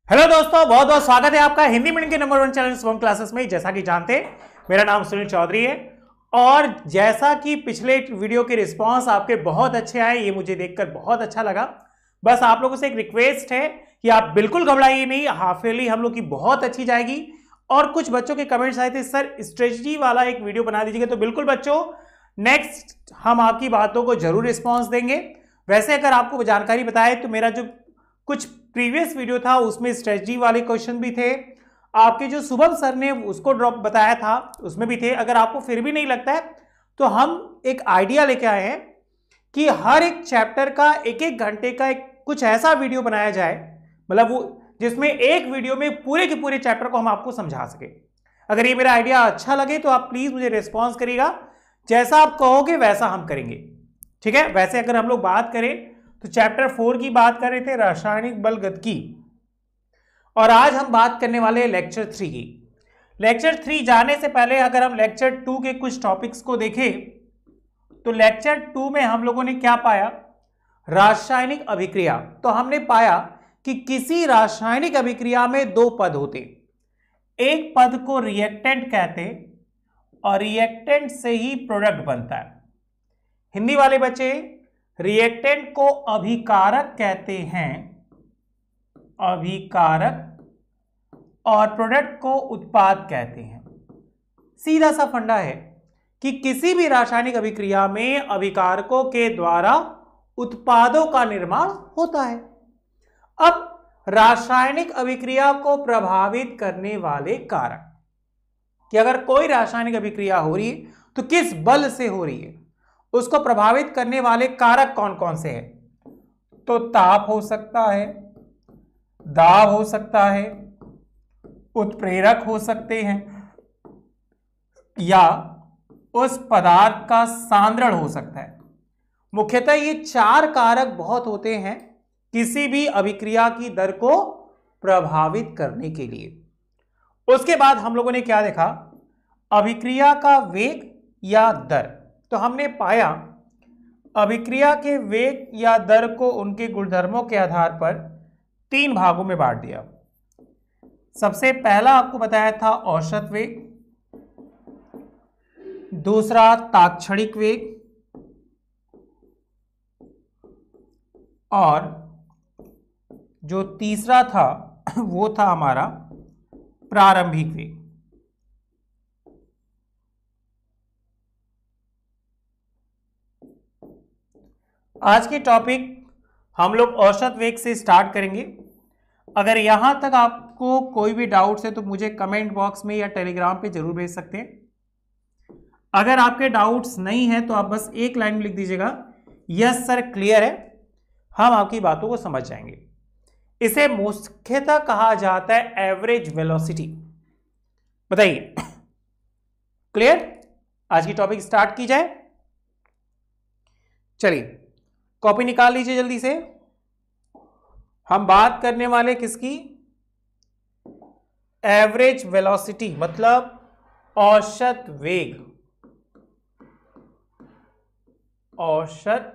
Hello दोस्तों, बहुत बहुत स्वागत है आपका हिंदी मीडियम के नंबर 1 चैनल स्वयं क्लासेस में। जैसा कि जानते हैं, मेरा नाम सुनील चौधरी है और जैसा कि पिछले वीडियो के रिस्पांस आपके बहुत अच्छे आए, ये मुझे देखकर बहुत अच्छा लगा। बस आप लोगों से एक रिक्वेस्ट है कि आप बिल्कुल घबराइए नहीं, हाफ ईयरली हम लोग की बहुत अच्छी जाएगी। और कुछ बच्चों के कमेंट्स आए थे, सर स्ट्रेटजी वाला एक वीडियो बना दीजिएगा। तो बिल्कुल बच्चों, नेक्स्ट हम आपकी बातों को जरूर रिस्पॉन्स देंगे। वैसे अगर आपको जानकारी बताए तो मेरा जो कुछ प्रीवियस वीडियो था उसमें स्ट्रेटजी वाले क्वेश्चन भी थे, आपके जो शुभम सर ने उसको ड्रॉप बताया था उसमें भी थे। अगर आपको फिर भी नहीं लगता है तो हम एक आइडिया लेके आए हैं कि हर एक चैप्टर का एक एक घंटे का एक कुछ ऐसा वीडियो बनाया जाए, मतलब वो जिसमें एक वीडियो में पूरे के पूरे चैप्टर को हम आपको समझा सके। अगर ये मेरा आइडिया अच्छा लगे तो आप प्लीज मुझे रिस्पॉन्स करिएगा, जैसा आप कहोगे वैसा हम करेंगे, ठीक है। वैसे अगर हम लोग बात करें तो चैप्टर 4 की बात कर रहे थे, रासायनिक बल गतिकी, और आज हम बात करने वाले हैं लेक्चर 3 की। लेक्चर 3 जाने से पहले अगर हम लेक्चर 2 के कुछ टॉपिक्स को देखें तो लेक्चर 2 में हम लोगों ने क्या पाया, रासायनिक अभिक्रिया। तो हमने पाया कि किसी रासायनिक अभिक्रिया में दो पद होते, एक पद को रिएक्टेंट कहते और रिएक्टेंट से ही प्रोडक्ट बनता है। हिंदी वाले बच्चे, रिएक्टेंट को अभिकारक कहते हैं, अभिकारक, और प्रोडक्ट को उत्पाद कहते हैं। सीधा सा फंडा है कि किसी भी रासायनिक अभिक्रिया में अभिकारकों के द्वारा उत्पादों का निर्माण होता है। अब रासायनिक अभिक्रिया को प्रभावित करने वाले कारक, कि अगर कोई रासायनिक अभिक्रिया हो रही है तो किस बल से हो रही है, उसको प्रभावित करने वाले कारक कौन कौन से हैं। तो ताप हो सकता है, दाब हो सकता है, उत्प्रेरक हो सकते हैं, या उस पदार्थ का सांद्रण हो सकता है। मुख्यतः ये चार कारक बहुत होते हैं किसी भी अभिक्रिया की दर को प्रभावित करने के लिए। उसके बाद हम लोगों ने क्या देखा, अभिक्रिया का वेग या दर। तो हमने पाया अभिक्रिया के वेग या दर को उनके गुणधर्मों के आधार पर तीन भागों में बांट दिया। सबसे पहला आपको बताया था औसत वेग, दूसरा ताक्षणिक वेग, और जो तीसरा था वो था हमारा प्रारंभिक वेग। आज के टॉपिक हम लोग औसत वेग से स्टार्ट करेंगे। अगर यहां तक आपको कोई भी डाउट्स है तो मुझे कमेंट बॉक्स में या टेलीग्राम पे जरूर भेज सकते हैं। अगर आपके डाउट्स नहीं है तो आप बस एक लाइन में लिख दीजिएगा, यस सर क्लियर है, हम आपकी बातों को समझ जाएंगे। इसे मुख्यतः कहा जाता है एवरेज वेलोसिटी। बताइए, क्लियर? आज की टॉपिक स्टार्ट की जाए। चलिए कॉपी निकाल लीजिए जल्दी से। हम बात करने वाले किसकी, एवरेज वेलोसिटी, मतलब औसत वेग। औसत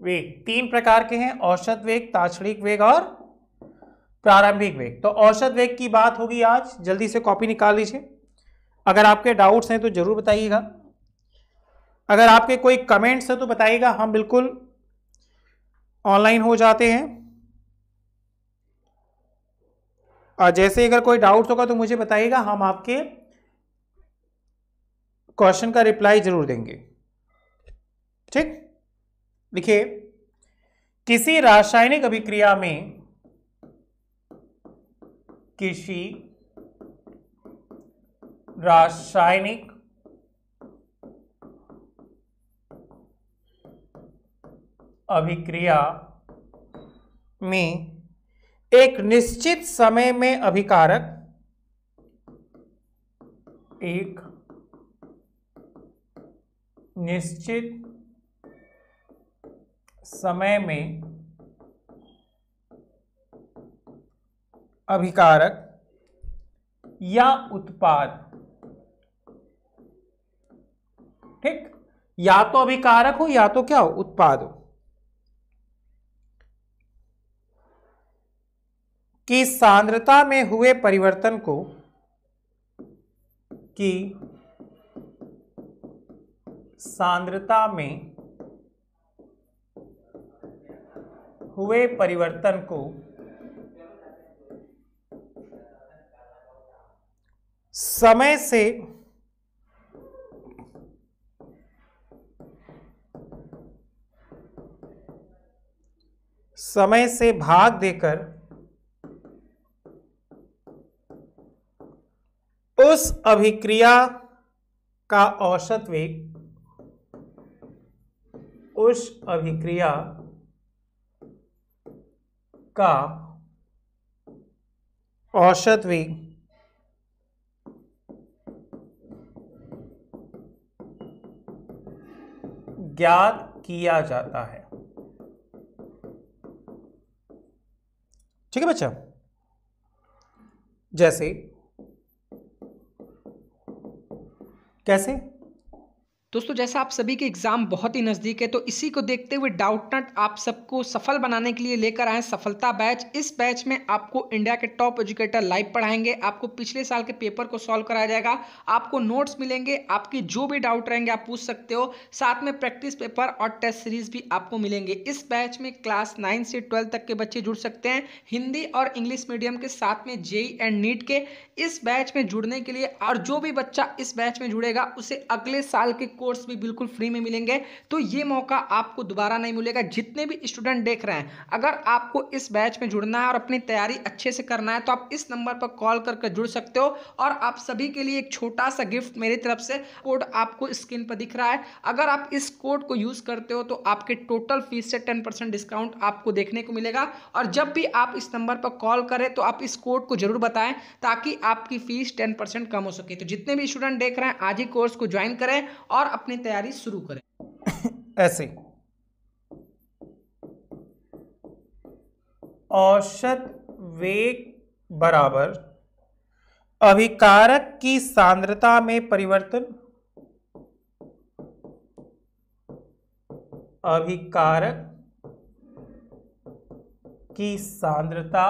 वेग तीन प्रकार के हैं, औसत वेग, ताक्षणिक वेग और प्रारंभिक वेग। तो औसत वेग की बात होगी आज, जल्दी से कॉपी निकाल लीजिए। अगर आपके डाउट्स हैं तो जरूर बताइएगा, अगर आपके कोई कमेंट्स है तो बताइएगा, हम बिल्कुल ऑनलाइन हो जाते हैं। और जैसे अगर कोई डाउट्स होगा तो मुझे बताइएगा, हम आपके क्वेश्चन का रिप्लाई जरूर देंगे, ठीक। देखिए, किसी रासायनिक अभिक्रिया में, किसी रासायनिक अभिक्रिया में एक निश्चित समय में अभिकारक, एक निश्चित समय में अभिकारक या उत्पाद, ठीक, या तो अभिकारक हो या तो क्या हो, उत्पाद हो। कि सांद्रता में हुए परिवर्तन को समय से भाग देकर उस अभिक्रिया का औसत वेग ज्ञात किया जाता है। ठीक है बच्चा। जैसे कैसे दोस्तों, जैसा आप सभी के एग्जाम बहुत ही नज़दीक है, तो इसी को देखते हुए डाउटनट आप सबको सफल बनाने के लिए लेकर आए सफलता बैच। इस बैच में आपको इंडिया के टॉप एजुकेटर लाइव पढ़ाएंगे, आपको पिछले साल के पेपर को सॉल्व कराया जाएगा, आपको नोट्स मिलेंगे, आपकी जो भी डाउट रहेंगे आप पूछ सकते हो, साथ में प्रैक्टिस पेपर और टेस्ट सीरीज भी आपको मिलेंगे। इस बैच में क्लास 9 से 12 तक के बच्चे जुड़ सकते हैं, हिंदी और इंग्लिश मीडियम के, साथ में जेईई एंड नीट के। इस बैच में जुड़ने के लिए, और जो भी बच्चा इस बैच में जुड़ेगा उसे अगले साल के कोर्स भी बिल्कुल फ्री में मिलेंगे। तो ये मौका आपको दोबारा नहीं मिलेगा। जितने भी स्टूडेंट देख रहे हैं, अगर आपको इस बैच में जुड़ना है और अपनी तैयारी अच्छे से करना है तो आप इस नंबर पर कॉल करके जुड़ सकते हो। और आप सभी के लिए एक छोटा सा गिफ्ट मेरी तरफ से, कोड आपको स्क्रीन पर दिख रहा है, अगर आप इस कोड को यूज करते हो तो आपके टोटल फीस से 10% डिस्काउंट आपको देखने को मिलेगा। और जब भी आप इस नंबर पर कॉल करें तो आप इस कोड को जरूर बताएं ताकि आपकी फीस 10% कम हो सके। तो जितने भी स्टूडेंट देख रहे हैं, आज ही कोर्स को ज्वाइन करें और अपनी तैयारी शुरू करें। ऐसे औसत वेग बराबर अभिकारक की सांद्रता में परिवर्तन, अभिकारक की सांद्रता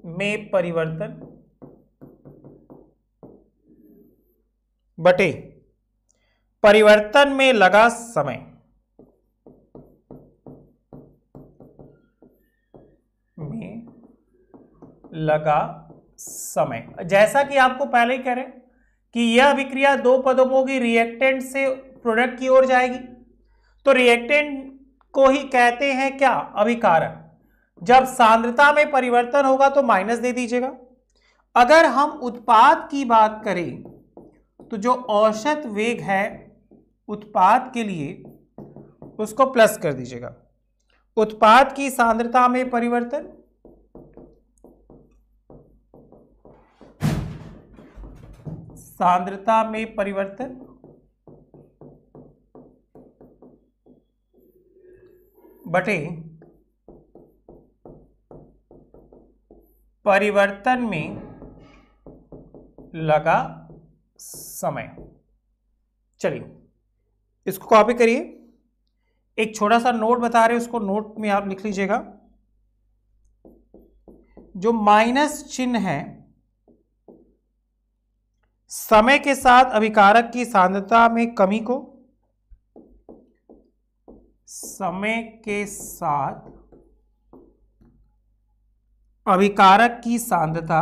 में परिवर्तन बटे परिवर्तन में लगा समय। जैसा कि आपको पहले ही कह रहे कि यह अभिक्रिया दो पदों की रिएक्टेंट से प्रोडक्ट की ओर जाएगी, तो रिएक्टेंट को ही कहते हैं क्या, अभिकारक। जब सांद्रता में परिवर्तन होगा तो माइनस दे दीजिएगा। अगर हम उत्पाद की बात करें तो जो औसत वेग है उत्पाद के लिए उसको प्लस कर दीजिएगा। उत्पाद की सांद्रता में परिवर्तन बटे परिवर्तन में लगा समय। चलिए इसको कॉपी करिए, एक छोटा सा नोट बता रहे हैं उसको नोट में आप लिख लीजिएगा। जो माइनस चिन्ह है समय के साथ अभिकारक की सांद्रता में कमी को, समय के साथ अभिकारक की सांद्रता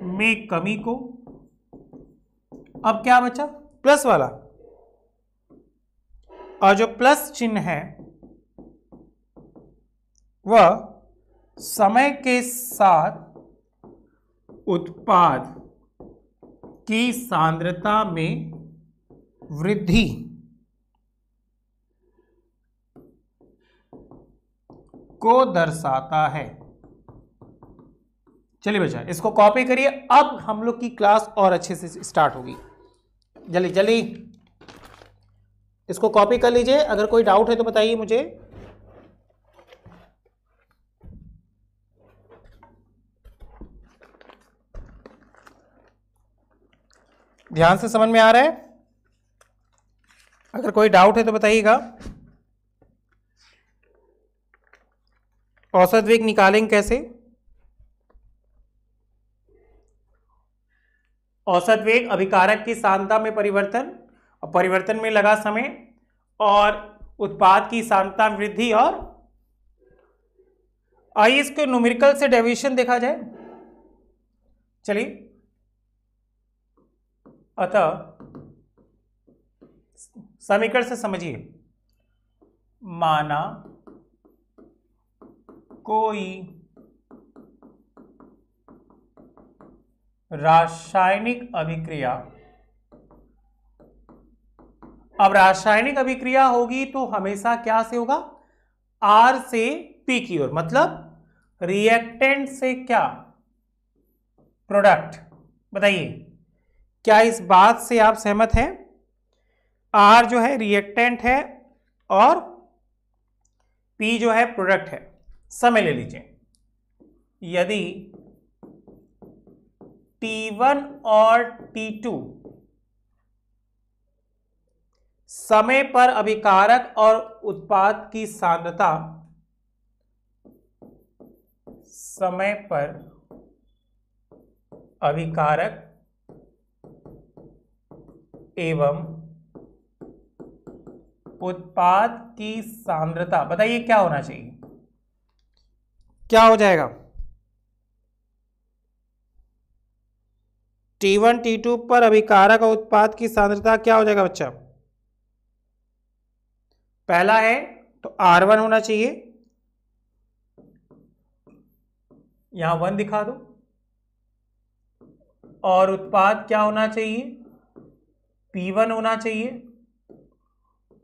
में कमी को। अब क्या बचा, प्लस वाला, और जो प्लस चिन्ह है वह समय के साथ उत्पाद की सांद्रता में वृद्धि को दर्शाता है। चलिए बच्चा इसको कॉपी करिए। अब हम लोग की क्लास और अच्छे से स्टार्ट होगी। जल्दी जल्दी इसको कॉपी कर लीजिए। अगर कोई डाउट है तो बताइए मुझे। ध्यान से समझ में आ रहा है? अगर कोई डाउट है तो बताइएगा। औसत वेग निकालेंगे कैसे? औसत वेग अभिकारक की सांद्रता में परिवर्तन और परिवर्तन में लगा समय और उत्पाद की सांद्रता में वृद्धि। और आइए इसको न्यूमेरिकल से डेविएशन देखा जाए। चलिए, अतः समीकरण से समझिए। माना कोई रासायनिक अभिक्रिया, अब रासायनिक अभिक्रिया होगी तो हमेशा क्या से होगा? आर से पी की ओर, मतलब रिएक्टेंट से क्या? प्रोडक्ट। बताइए, क्या इस बात से आप सहमत हैं? आर जो है रिएक्टेंट है और पी जो है प्रोडक्ट है। समय ले लीजिए। यदि T1 और T2 समय पर अभिकारक और उत्पाद की सांद्रता, समय पर अभिकारक एवं उत्पाद की सांद्रता, बताइए क्या होना चाहिए? क्या हो जाएगा? T1 T2 पर अभिकारक और उत्पाद की सांद्रता क्या हो जाएगा बच्चा? पहला है तो R1 होना चाहिए, यहां 1 दिखा दो। और उत्पाद क्या होना चाहिए? P1 होना चाहिए।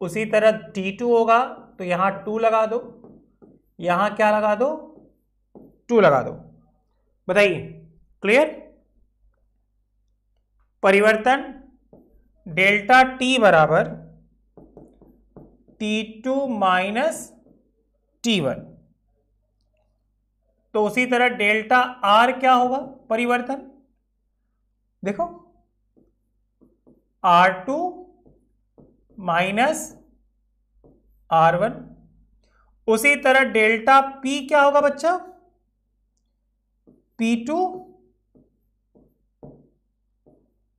उसी तरह T2 होगा तो यहां 2 लगा दो, यहां क्या लगा दो? 2 लगा दो। बताइए, क्लियर? परिवर्तन डेल्टा T बराबर T2 माइनस T1। तो उसी तरह डेल्टा R क्या होगा? परिवर्तन देखो, R2 माइनस R1। उसी तरह डेल्टा P क्या होगा बच्चा? P2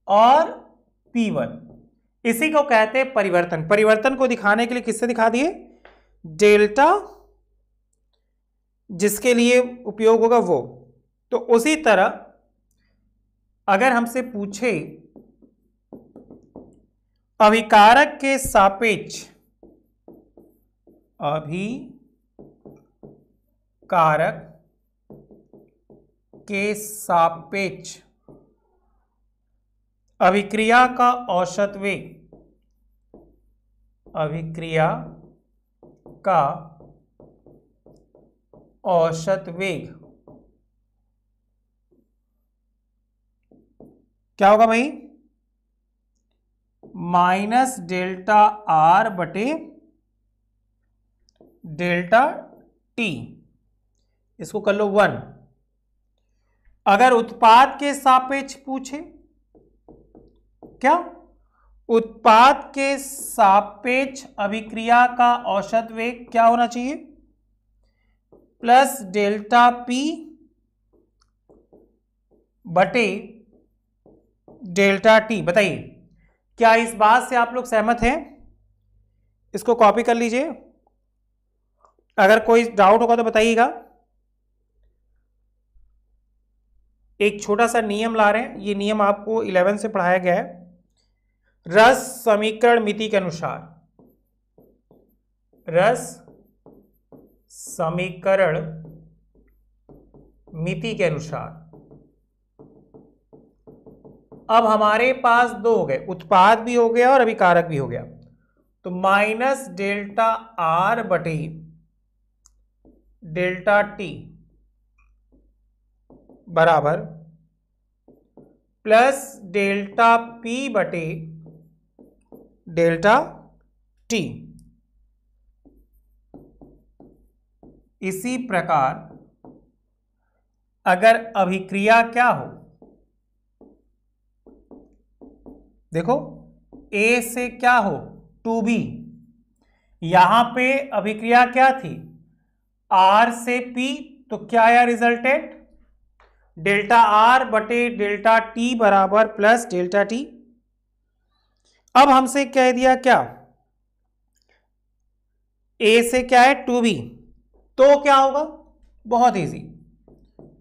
और P1। इसी को कहते हैं परिवर्तन। परिवर्तन को दिखाने के लिए किससे दिखा दिए? डेल्टा जिसके लिए उपयोग होगा वो। तो उसी तरह अगर हमसे पूछे अभिकारक के सापेक्ष, अभिकारक के सापेक्ष अभिक्रिया का औसत वेग, अभिक्रिया का औसत वेग क्या होगा भाई? माइनस डेल्टा आर बटे डेल्टा टी। इसको कर लो 1। अगर उत्पाद के सापेक्ष पूछे, क्या उत्पाद के सापेक्ष अभिक्रिया का औसत वेग क्या होना चाहिए? प्लस डेल्टा पी बटे डेल्टा टी। बताइए, क्या इस बात से आप लोग सहमत हैं? इसको कॉपी कर लीजिए। अगर कोई डाउट होगा तो बताइएगा। एक छोटा सा नियम ला रहे हैं, ये नियम आपको 11 से पढ़ाया गया है। रस समीकरण मिति के अनुसार, रस समीकरण मिति के अनुसार अब हमारे पास दो हो गए, उत्पाद भी हो गया और अभिकारक भी हो गया। तो माइनस डेल्टा आर बटे डेल्टा टी बराबर प्लस डेल्टा पी बटे डेल्टा टी। इसी प्रकार अगर अभिक्रिया क्या हो, देखो A से क्या हो? 2b। यहां पे अभिक्रिया क्या थी, R से P, तो क्या आया रिजल्टेंट, डेल्टा R बटे डेल्टा T बराबर प्लस डेल्टा T। अब हमसे कह दिया क्या, A से क्या है 2b, तो क्या होगा, बहुत इजी,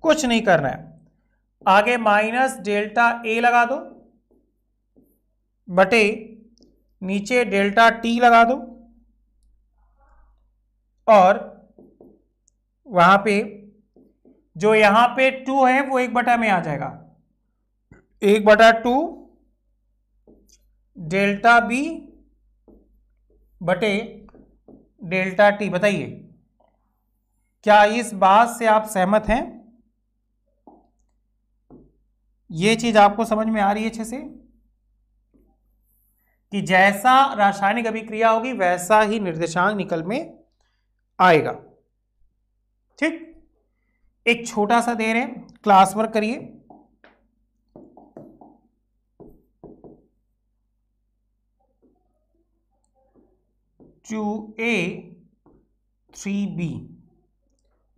कुछ नहीं करना है, आगे माइनस डेल्टा A लगा दो बटे नीचे डेल्टा T लगा दो, और वहां पे जो यहां पे 2 है वो 1/, में आ जाएगा, 1/2 डेल्टा B बटे डेल्टा T। बताइए क्या इस बात से आप सहमत हैं, ये चीज आपको समझ में आ रही है अच्छे से, कि जैसा रासायनिक अभिक्रिया होगी वैसा ही निर्देशांक निकल में आएगा। ठीक, एक छोटा सा दे रहे हैं, क्लास वर्क करिए। टू ए 3b,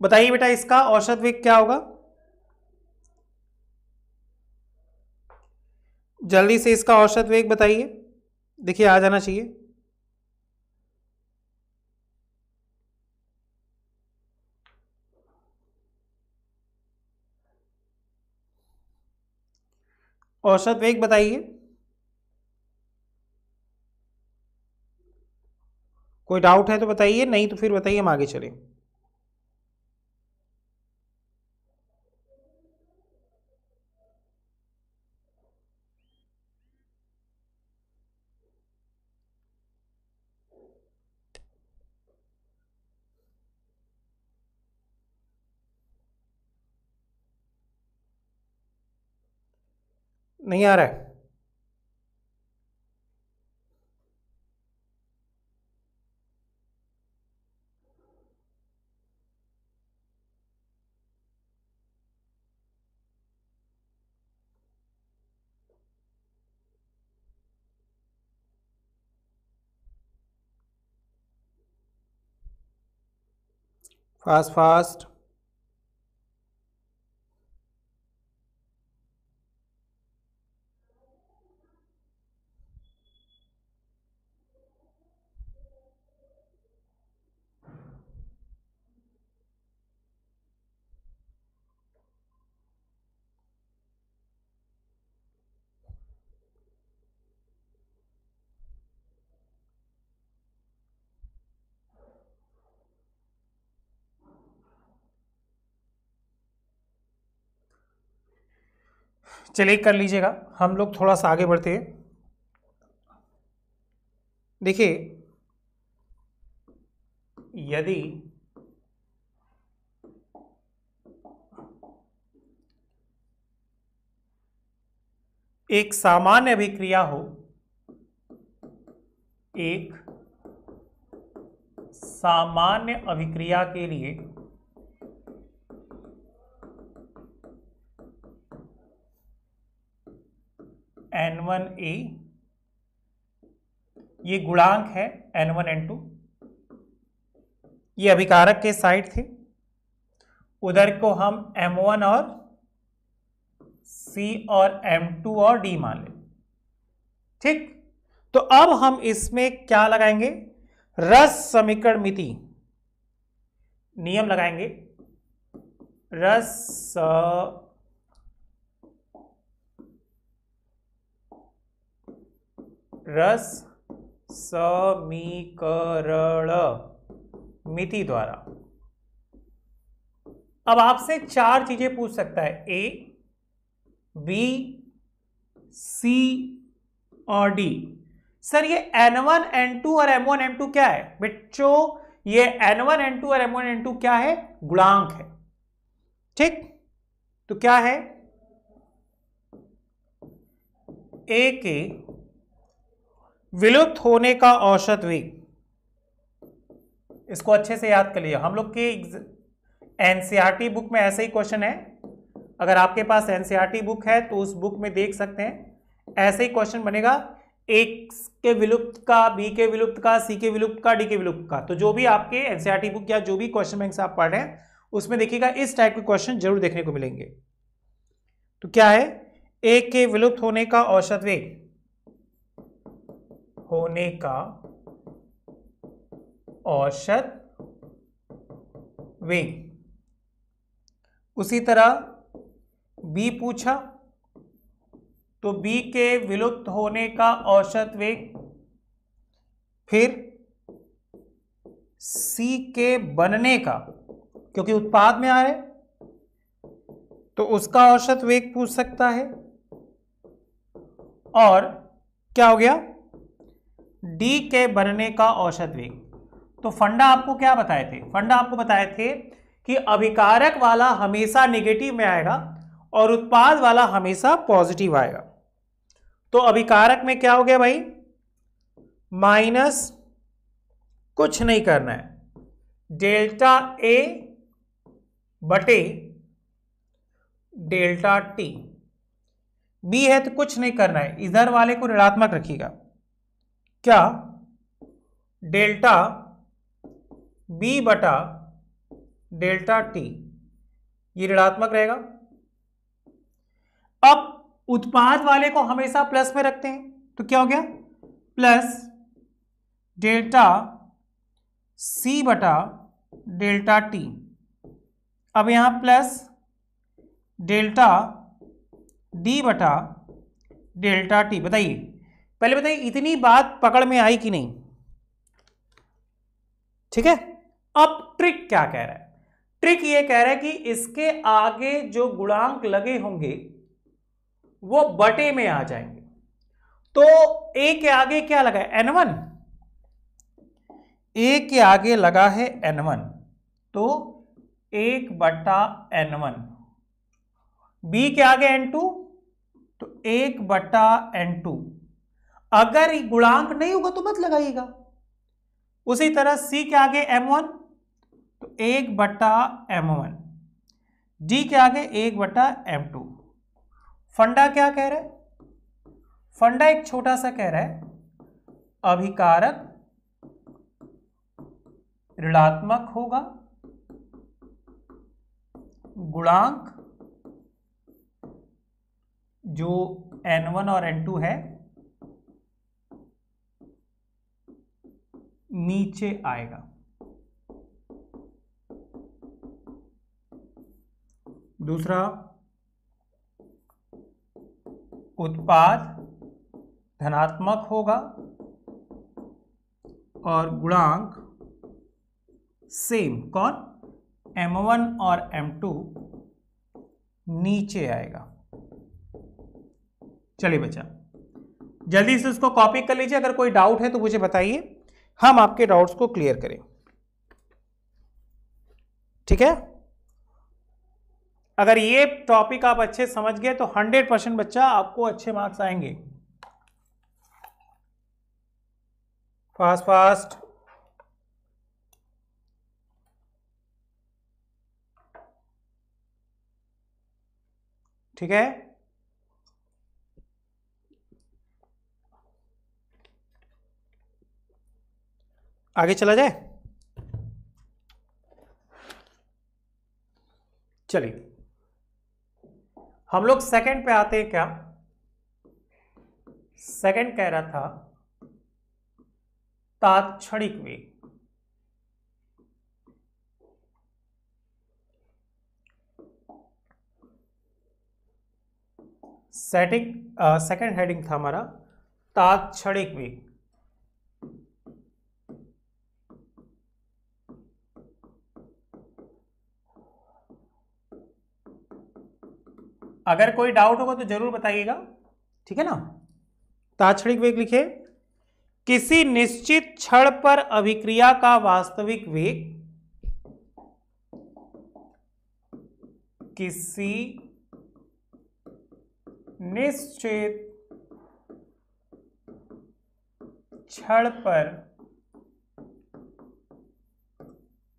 बताइए बेटा इसका औसत वेग क्या होगा, जल्दी से इसका औसत वेग बताइए, देखिए आ जाना चाहिए। औसत वेग बताइए, कोई डाउट है तो बताइए, नहीं तो फिर बताइए हम आगे चलें। नहीं आ रहा है, फास्ट फास्ट। चलिए कर लीजिएगा, हम लोग थोड़ा सा आगे बढ़ते हैं। देखिए यदि एक सामान्य अभिक्रिया हो, एक सामान्य अभिक्रिया के लिए N1A, ये गुणांक है N1 N2, ये अभिकारक के साइड थे, उधर को हम M1 और C और M2 और D मान लें। ठीक, तो अब हम इसमें क्या लगाएंगे, रस समीकरण मिति नियम लगाएंगे, रस समीकरण मिति द्वारा। अब आपसे 4 चीजें पूछ सकता है, A, B, C और D। सर ये N1 N2 और M1 M2 क्या है बच्चों, ये N1 N2 और M1 N2 क्या है, गुणांक है। ठीक, तो क्या है, A के विलुप्त होने का औसत वेग, इसको अच्छे से याद कर लिया, हम लोग के एनसीईआरटी बुक में ऐसे ही क्वेश्चन है, अगर आपके पास एनसीईआरटी बुक है तो उस बुक में देख सकते हैं, ऐसे ही क्वेश्चन बनेगा। ए के विलुप्त का, बी के विलुप्त का, सी के विलुप्त का, डी के विलुप्त का। तो जो भी आपके एनसीईआरटी बुक या जो भी क्वेश्चन बैंक से आप पढ़ रहे हैं उसमें देखिएगा इस टाइप के क्वेश्चन जरूर देखने को मिलेंगे। तो क्या है, ए के विलुप्त होने का औसत वेग, होने का औसत वेग। उसी तरह बी पूछा, तो बी के विलुप्त होने का औसत वेग, फिर सी के बनने का, क्योंकि उत्पाद में आ रहे तो उसका औसत वेग पूछ सकता है। और क्या हो गया, डी के बनने का औसत वेग। तो फंडा आपको क्या बताए थे, फंडा आपको बताए थे कि अभिकारक वाला हमेशा नेगेटिव में आएगा और उत्पाद वाला हमेशा पॉजिटिव आएगा। तो अभिकारक में क्या हो गया भाई, माइनस कुछ नहीं करना है, डेल्टा ए बटे डेल्टा टी। बी है तो कुछ नहीं करना है, इधर वाले को ऋणात्मक रखिएगा, क्या, डेल्टा बी बटा डेल्टा टी, ये ऋणात्मक रहेगा। अब उत्पाद वाले को हमेशा प्लस में रखते हैं, तो क्या हो गया, प्लस डेल्टा सी बटा डेल्टा टी। अब यहां प्लस डेल्टा डी बटा डेल्टा टी। बताइए, पहले बताइए इतनी बात पकड़ में आई कि नहीं? ठीक है। अब ट्रिक क्या कह रहा है, ट्रिक ये कह रहा है कि इसके आगे जो गुणांक लगे होंगे वो बटे में आ जाएंगे। तो ए के आगे क्या लगा है, n1, ए के आगे लगा है n1, तो 1/n1। बी के आगे n2, तो 1/n2। अगर गुणांक नहीं होगा तो मत लगाइएगा। उसी तरह सी के आगे m1, तो 1/m1। डी के आगे 1/m2। फंडा क्या कह रहा है, फंडा एक छोटा सा कह रहा है, अभिकारक ऋणात्मक होगा, गुणांक जो n1 और n2 है नीचे आएगा। दूसरा, उत्पाद धनात्मक होगा और गुणांक सेम, कौन, m1 और m2 नीचे आएगा। चलिए बच्चा, जल्दी से उसको कॉपी कर लीजिए, अगर कोई डाउट है तो मुझे बताइए, हम आपके डाउट्स को क्लियर करें। ठीक है, अगर ये टॉपिक आप अच्छे समझ गए तो 100% बच्चा आपको अच्छे मार्क्स आएंगे। Fast fast. ठीक है, आगे चला जाए। चलिए हम लोग सेकंड पे आते हैं। क्या सेकंड कह रहा था, तात्क्षणिक वेग। सेकंड हेडिंग था हमारा तात्क्षणिक वेग। अगर कोई डाउट होगा तो जरूर बताइएगा, ठीक है ना। तात्क्षणिक वेग लिखे, किसी निश्चित क्षण पर अभिक्रिया का वास्तविक वेग, किसी निश्चित क्षण पर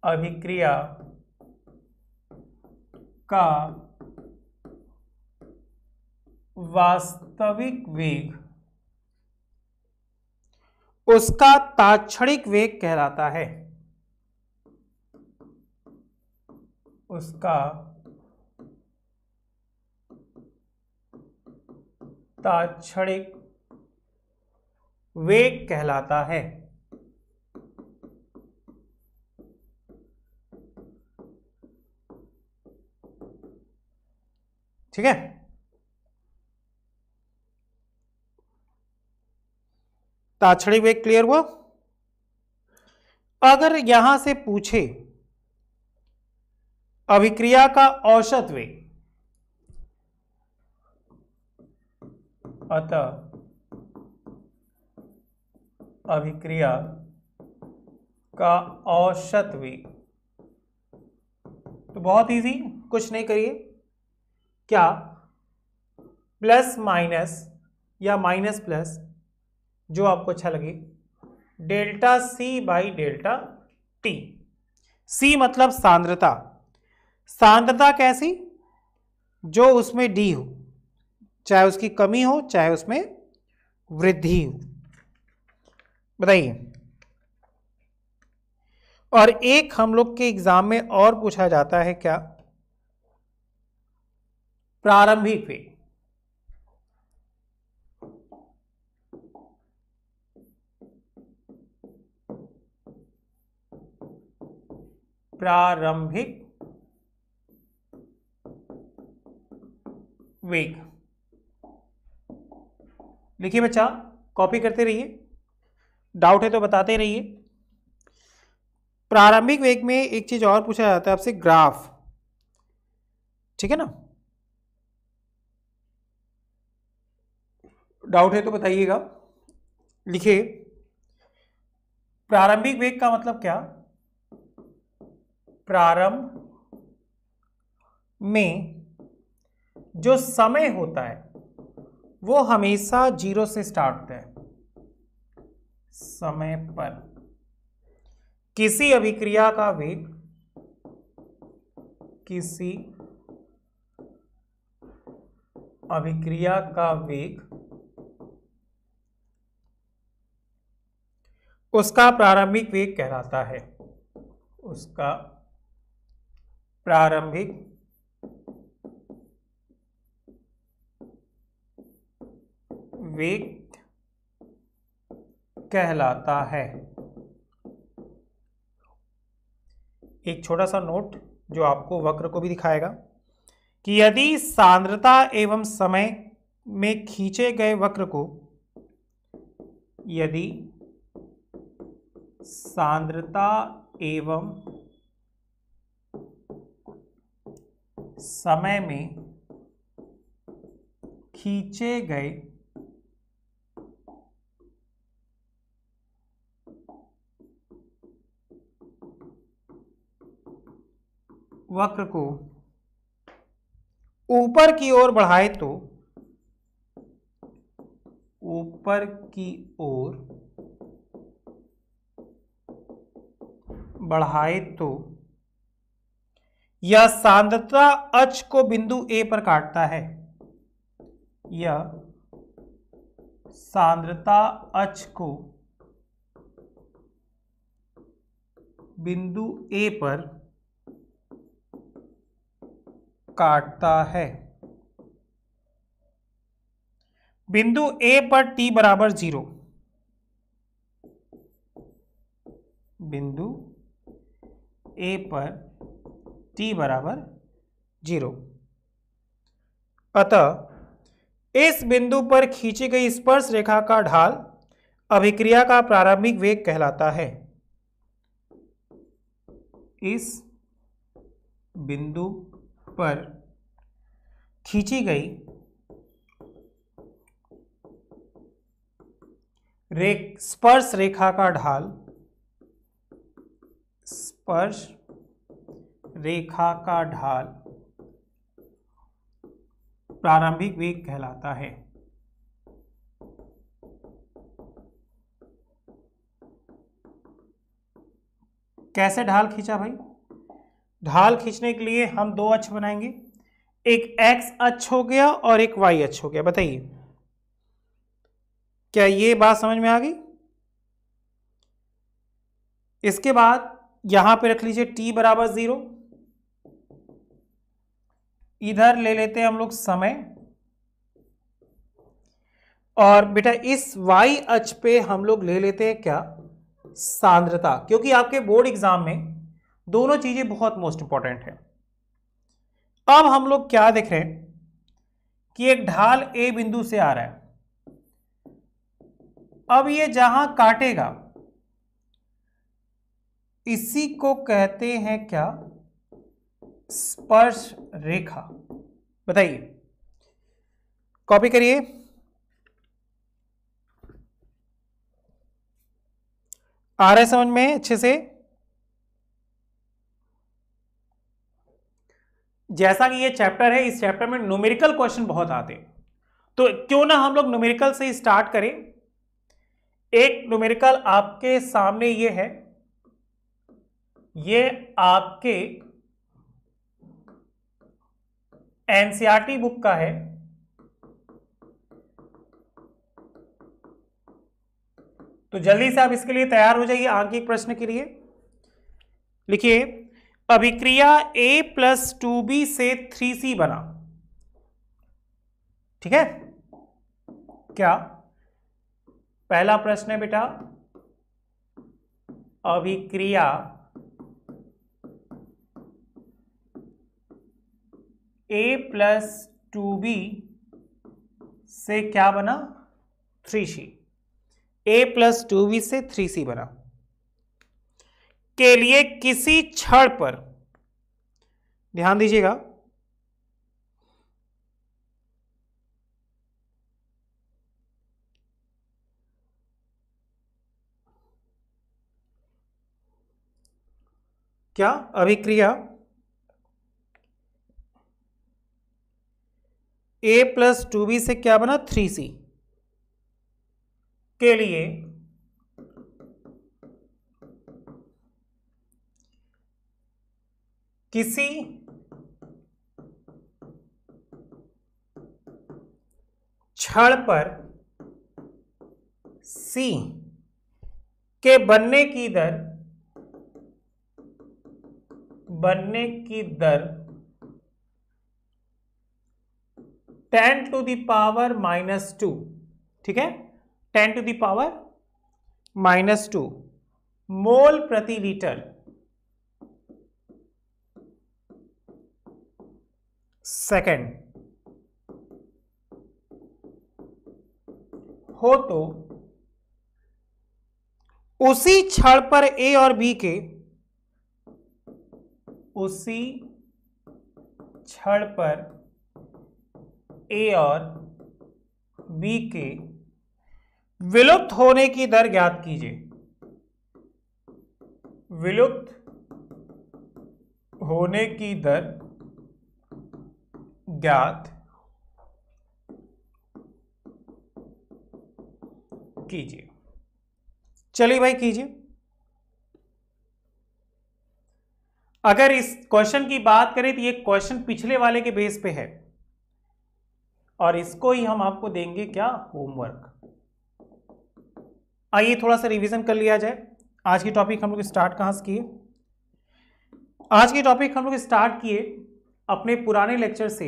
अभिक्रिया का वास्तविक वेग उसका ताक्षणिक वेग कहलाता है। उसका ताक्षणिक वेग कहलाता है। ठीक है, ताक्षणिक वेग क्लियर हुआ। अगर यहां से पूछे अभिक्रिया का औसत वेग, अतः अभिक्रिया का औसत वेग, तो बहुत इजी, कुछ नहीं करिए, क्या प्लस माइनस या माइनस प्लस जो आपको अच्छा लगे, delta C by delta T. C मतलब सांद्रता, सांद्रता कैसी, जो उसमें डी हो, चाहे उसकी कमी हो चाहे उसमें वृद्धि हो। बताइए। और एक हम लोग के एग्जाम में और पूछा जाता है क्या, प्रारंभिक वेग। प्रारंभिक वेग लिखिए बच्चा, कॉपी करते रहिए, डाउट है तो बताते रहिए। प्रारंभिक वेग में एक चीज और पूछा जाता है आपसे, ग्राफ। ठीक है ना, डाउट है तो बताइएगा। लिखिए, प्रारंभिक वेग का मतलब क्या, प्रारंभ में जो समय होता है वो हमेशा जीरो से स्टार्ट होता है। समय पर किसी अभिक्रिया का वेग, किसी अभिक्रिया का वेग उसका प्रारंभिक वेग कहलाता है। उसका प्रारंभिक वेग कहलाता है। एक छोटा सा नोट जो आपको वक्र को भी दिखाएगा कि यदि सांद्रता एवं समय में खींचे गए वक्र को, यदि सांद्रता एवं समय में खींचे गए वक्र को ऊपर की ओर बढ़ाए तो, ऊपर की ओर बढ़ाए तो यह सांद्रता अक्ष को बिंदु ए पर काटता है। यह सांद्रता अक्ष को बिंदु ए पर काटता है। बिंदु ए पर t बराबर 0, बिंदु ए पर t बराबर 0, अतः इस बिंदु पर खींची गई स्पर्श रेखा का ढाल अभिक्रिया का प्रारंभिक वेग कहलाता है। इस बिंदु पर खींची गई स्पर्श रेखा का ढाल, स्पर्श रेखा का ढाल प्रारंभिक वेग कहलाता है। कैसे ढाल खींचा भाई? ढाल खींचने के लिए हम दो अक्ष बनाएंगे, एक x अक्ष हो गया और एक y अक्ष हो गया। बताइए क्या ये बात समझ में आ गई? इसके बाद यहां पे रख लीजिए t बराबर 0, इधर ले लेते हैं हम लोग समय, और बेटा इस y अक्ष पे हम लोग ले लेते हैं क्या, सांद्रता, क्योंकि आपके बोर्ड एग्जाम में दोनों चीजें बहुत मोस्ट इंपॉर्टेंट है। अब हम लोग क्या देख रहे हैं कि एक ढाल A बिंदु से आ रहा है, अब ये जहां काटेगा इसी को कहते हैं क्या, स्पर्श रेखा। बताइए, कॉपी करिए। आ रहा है समझ में अच्छे से? जैसा कि ये चैप्टर है, इस चैप्टर में न्यूमेरिकल क्वेश्चन बहुत आते हैं, तो क्यों ना हम लोग न्यूमेरिकल से स्टार्ट करें। एक न्यूमेरिकल आपके सामने ये है, ये आपके एनसीईआरटी बुक का है। तो जल्दी से आप इसके लिए तैयार हो जाइए आंकिक प्रश्न के लिए। लिखिए, अभिक्रिया A+2B से 3C बना। ठीक है, क्या पहला प्रश्न है बेटा, अभिक्रिया A+2B से क्या बना, 3C। A+2B से 3C बना के लिए किसी छड़ पर, ध्यान दीजिएगा, क्या अभिक्रिया A+2B से क्या बना, 3C के लिए किसी छड़ पर C के बनने की दर 10⁻²। ठीक है, 10⁻² मोल प्रति लीटर सेकंड हो, तो उसी छड़ पर A और B के, उसी छड़ पर A और B के विलुप्त होने की दर ज्ञात कीजिए। विलुप्त होने की दर ज्ञात कीजिए। चलिए भाई कीजिए। अगर इस क्वेश्चन की बात करें तो ये क्वेश्चन पिछले वाले के बेस पे है, और इसको ही हम आपको देंगे क्या, होमवर्क। आइए थोड़ा सा रिवीजन कर लिया जाए। आज की टॉपिक हम लोग स्टार्ट कहां से किए? आज की टॉपिक हम लोग स्टार्ट किए अपने पुराने लेक्चर से,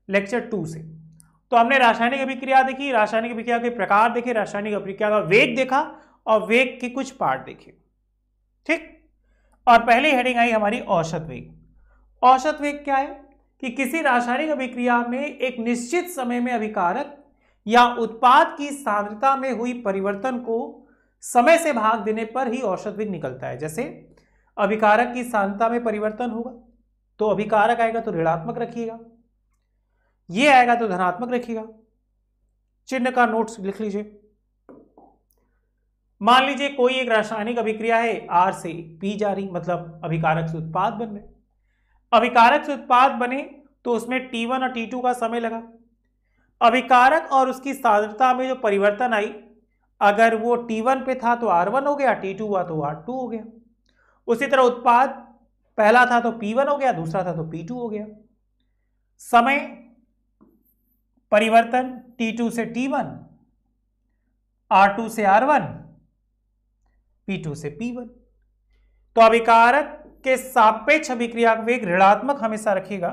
लेक्चर 2 से। तो हमने रासायनिक अभिक्रिया देखी, रासायनिक अभिक्रिया के प्रकार देखे, रासायनिक अभिक्रिया का वेग देखा, और वेग के कुछ पार्ट देखे। ठीक, और पहली हेडिंग आई हमारी औसत वेग। औसत वेग क्या है कि किसी रासायनिक अभिक्रिया में एक निश्चित समय में अभिकारक या उत्पाद की सांद्रता में हुई परिवर्तन को समय से भाग देने पर ही औसत वेग निकलता है। जैसे अभिकारक की सांद्रता में परिवर्तन होगा तो अभिकारक आएगा तो ऋणात्मक रखिएगा, ये आएगा तो धनात्मक रखिएगा। चिन्ह का नोट्स लिख लीजिए। मान लीजिए कोई एक रासायनिक अभिक्रिया है, R से P जा रही, मतलब अभिकारक से उत्पाद बन रहे। अभिकारक से उत्पाद बने तो उसमें T1 और T2 का समय लगा। अभिकारक और उसकी सांद्रता में जो परिवर्तन आई, अगर वो T1 पे था तो R1 हो गया, T2 हुआ तो R2 हो गया। उसी तरह उत्पाद पहला था तो P1 हो गया, दूसरा था तो P2 हो गया। समय परिवर्तन T2 से T1, R2 से R1, P2 से P1। तो अभिकारक के सापेक्ष अभिक्रिया वेग ऋणात्मक हमेशा रखेगा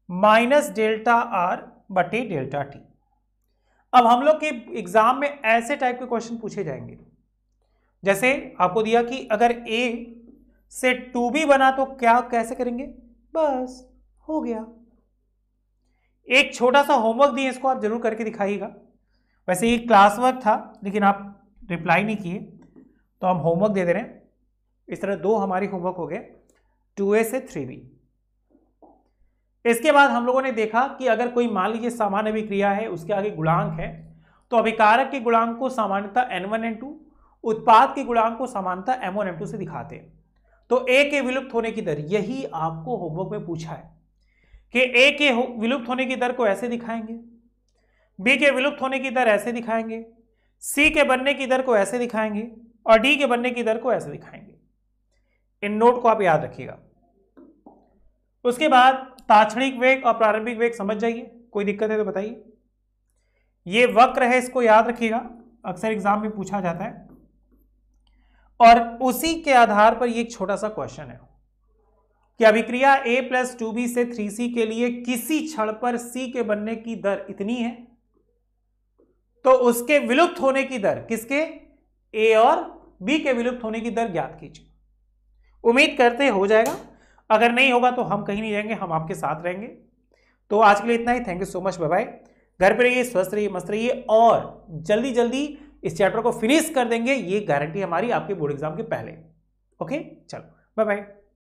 माइनस डेल्टा आर बटे डेल्टा टी। अब हम लोग के एग्जाम में ऐसे टाइप के क्वेश्चन पूछे जाएंगे, जैसे आपको दिया कि अगर A से 2B बना तो क्या कैसे करेंगे, बस हो गया। एक छोटा सा होमवर्क दिए, इसको आप जरूर करके दिखाइएगा। वैसे ये क्लास वर्क था लेकिन आप रिप्लाई नहीं किए, तो हम होमवर्क दे रहे हैं। इस तरह 2 हमारी होमवर्क हो गए, 2A से 3B। इसके बाद हम लोगों ने देखा कि अगर कोई मान लीजिए सामान्य अभिक्रिया है, उसके आगे गुणांक है, तो अभिकारक के गुणांक को सामान्यतः N1 N2, उत्पाद के गुणांक को सामान्यतः M1 M2 से दिखाते हैं। तो A के विलुप्त होने की दर, यही आपको होमवर्क में पूछा है कि A के विलुप्त होने की दर को ऐसे दिखाएंगे, B के विलुप्त होने की दर ऐसे दिखाएंगे, C के बनने की दर को ऐसे दिखाएंगे और D के बनने की दर को ऐसे दिखाएंगे। इन नोट को आप याद रखिएगा। उसके बाद ताक्षणिक वेग और प्रारंभिक वेग समझ जाइए, कोई दिक्कत है तो बताइए। ये वक्र है, इसको याद रखिएगा, अक्सर एग्जाम में पूछा जाता है। और उसी के आधार पर ये एक छोटा सा क्वेश्चन है कि अभिक्रिया A + 2B से 3C के लिए किसी क्षण पर C के बनने की दर इतनी है, तो उसके विलुप्त होने की दर, किसके, A और B के विलुप्त होने की दर ज्ञात कीजिए। उम्मीद करते हो जाएगा, अगर नहीं होगा तो हम कहीं नहीं जाएंगे, हम आपके साथ रहेंगे। तो आज के लिए इतना ही। Thank you so much, bye bye. घर पे रहिए, स्वस्थ रहिए, मस्त रहिए और जल्दी जल्दी इस चैप्टर को फिनिश कर देंगे, ये गारंटी हमारी आपके बोर्ड एग्जाम के पहले। ओके, चलो बाय बाय।